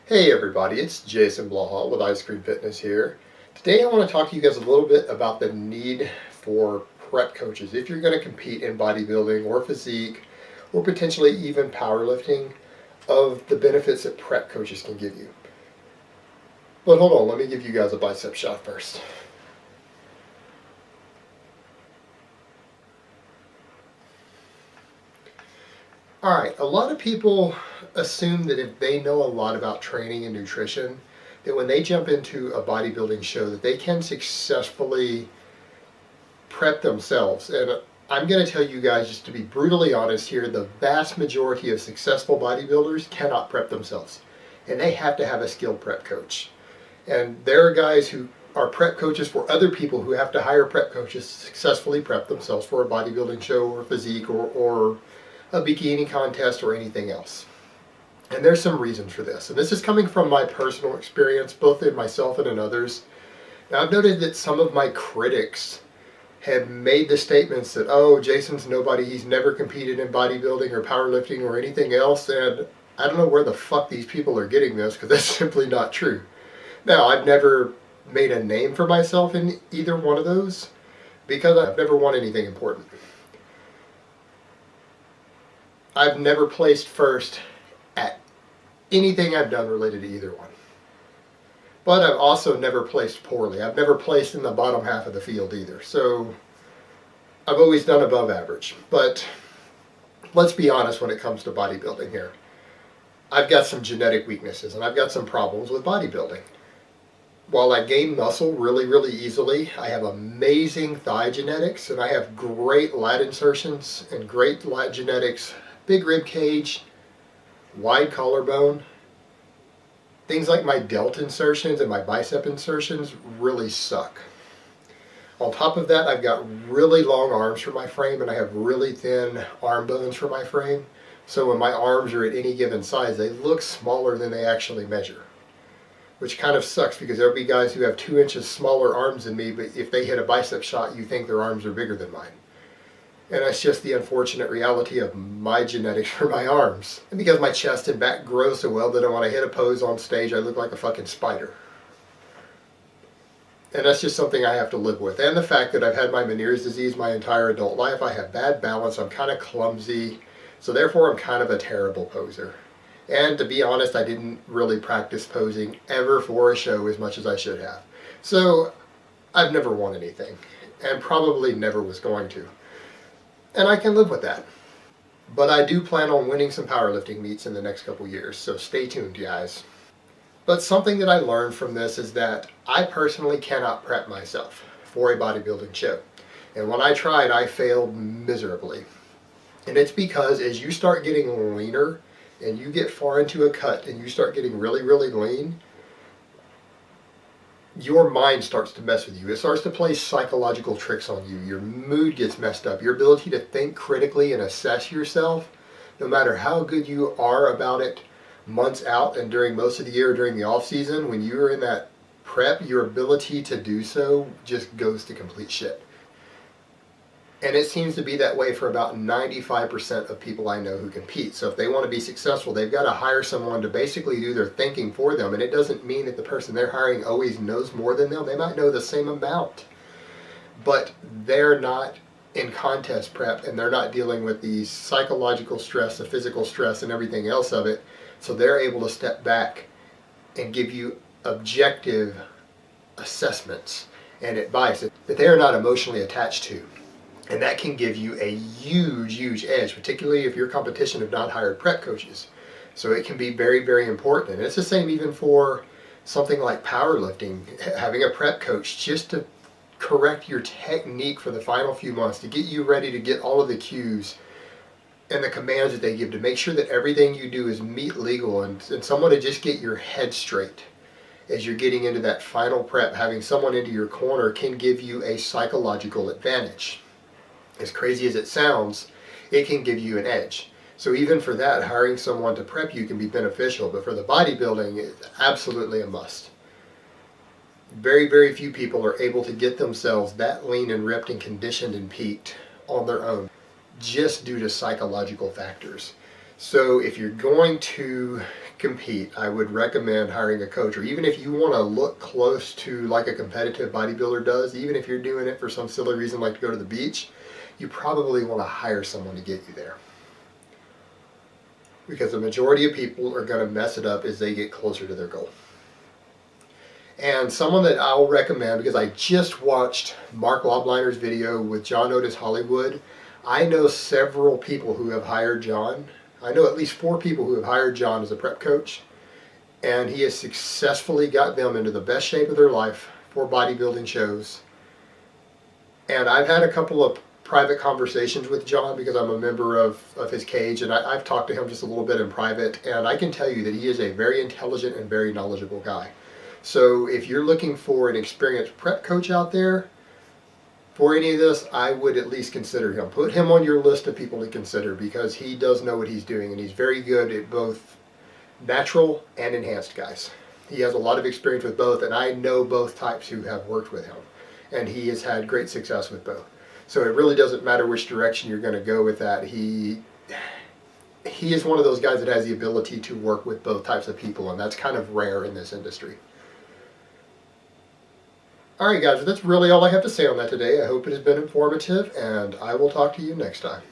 Hey everybody, it's Jason Blaha with Ice Cream Fitness here. Today I want to talk to you guys a little bit about the need for prep coaches. If you're going to compete in bodybuilding or physique or potentially even powerlifting, of the benefits that prep coaches can give you. But hold on, let me give you guys a bicep shot first. Alright, a lot of people assume that if they know a lot about training and nutrition, that when they jump into a bodybuilding show that they can successfully prep themselves. And I'm going to tell you guys, just to be brutally honest here, the vast majority of successful bodybuilders cannot prep themselves. And they have to have a skilled prep coach. And there are guys who are prep coaches for other people who have to hire prep coaches to successfully prep themselves for a bodybuilding show or physique or a bikini contest or anything else. And there's some reasons for this. And this is coming from my personal experience, both in myself and in others. Now, I've noted that some of my critics have made the statements that, oh, Jason's nobody, he's never competed in bodybuilding or powerlifting or anything else, and I don't know where the fuck these people are getting this, because that's simply not true. Now, I've never made a name for myself in either one of those, because I've never won anything important. I've never placed first at anything I've done related to either one. But I've also never placed poorly. I've never placed in the bottom half of the field either. So I've always done above average. But let's be honest when it comes to bodybuilding here. I've got some genetic weaknesses and I've got some problems with bodybuilding. While I gain muscle really easily, I have amazing thigh genetics and I have great lat insertions and great lat genetics, big rib cage, wide collarbone. Things like my delt insertions and my bicep insertions really suck. On top of that, I've got really long arms for my frame and I have really thin arm bones for my frame. So when my arms are at any given size, they look smaller than they actually measure. Which kind of sucks because there'll be guys who have 2 inches smaller arms than me, but if they hit a bicep shot, you think their arms are bigger than mine. And that's just the unfortunate reality of my genetics for my arms. And because my chest and back grow so well that when I hit a pose on stage, I look like a fucking spider. And that's just something I have to live with. And the fact that I've had my Meniere's disease my entire adult life, I have bad balance, I'm kind of clumsy, so therefore I'm kind of a terrible poser. And to be honest, I didn't really practice posing ever for a show as much as I should have. So I've never won anything, and probably never was going to. And I can live with that. But I do plan on winning some powerlifting meets in the next couple years, so stay tuned, guys. But something that I learned from this is that I personally cannot prep myself for a bodybuilding show. And when I tried, I failed miserably. And it's because as you start getting leaner and you get far into a cut and you start getting really lean, your mind starts to mess with you. It starts to play psychological tricks on you. Your mood gets messed up. Your ability to think critically and assess yourself, no matter how good you are about it months out and during most of the year during the off season, when you're in that prep, your ability to do so just goes to complete shit. And it seems to be that way for about 95% of people I know who compete. So if they want to be successful, they've got to hire someone to basically do their thinking for them. And it doesn't mean that the person they're hiring always knows more than them. They might know the same amount. But they're not in contest prep and they're not dealing with the psychological stress, the physical stress, and everything else of it. So they're able to step back and give you objective assessments and advice that they're not emotionally attached to. And that can give you a huge edge, particularly if your competition have not hired prep coaches. So it can be very important. And it's the same even for something like powerlifting, having a prep coach just to correct your technique for the final few months, to get you ready to get all of the cues and the commands that they give to make sure that everything you do is meet legal and someone to just get your head straight. As you're getting into that final prep, having someone into your corner can give you a psychological advantage. As crazy as it sounds, it can give you an edge. So even for that, hiring someone to prep you can be beneficial, but for the bodybuilding, it's absolutely a must. Very few people are able to get themselves that lean and ripped and conditioned and peaked on their own, just due to psychological factors. So if you're going to compete, I would recommend hiring a coach. Or even if you want to look close to like a competitive bodybuilder does, even if you're doing it for some silly reason like to go to the beach, you probably want to hire someone to get you there. Because the majority of people are going to mess it up as they get closer to their goal. And someone that I'll recommend, because I just watched Mark Lobliner's video with John Otis Hollywood. I know several people who have hired John. I know at least 4 people who have hired John as a prep coach. And he has successfully got them into the best shape of their life for bodybuilding shows. And I've had a couple of private conversations with John because I'm a member of his cage, and I've talked to him just a little bit in private, and I can tell you that he is a very intelligent and very knowledgeable guy. So if you're looking for an experienced prep coach out there for any of this, I would at least consider him. Put him on your list of people to consider, because he does know what he's doing, and he's very good at both natural and enhanced guys. He has a lot of experience with both, and I know both types who have worked with him, and he has had great success with both. So it really doesn't matter which direction you're going to go with that. He is one of those guys that has the ability to work with both types of people, and that's kind of rare in this industry. Alright guys, that's really all I have to say on that today. I hope it has been informative, and I will talk to you next time.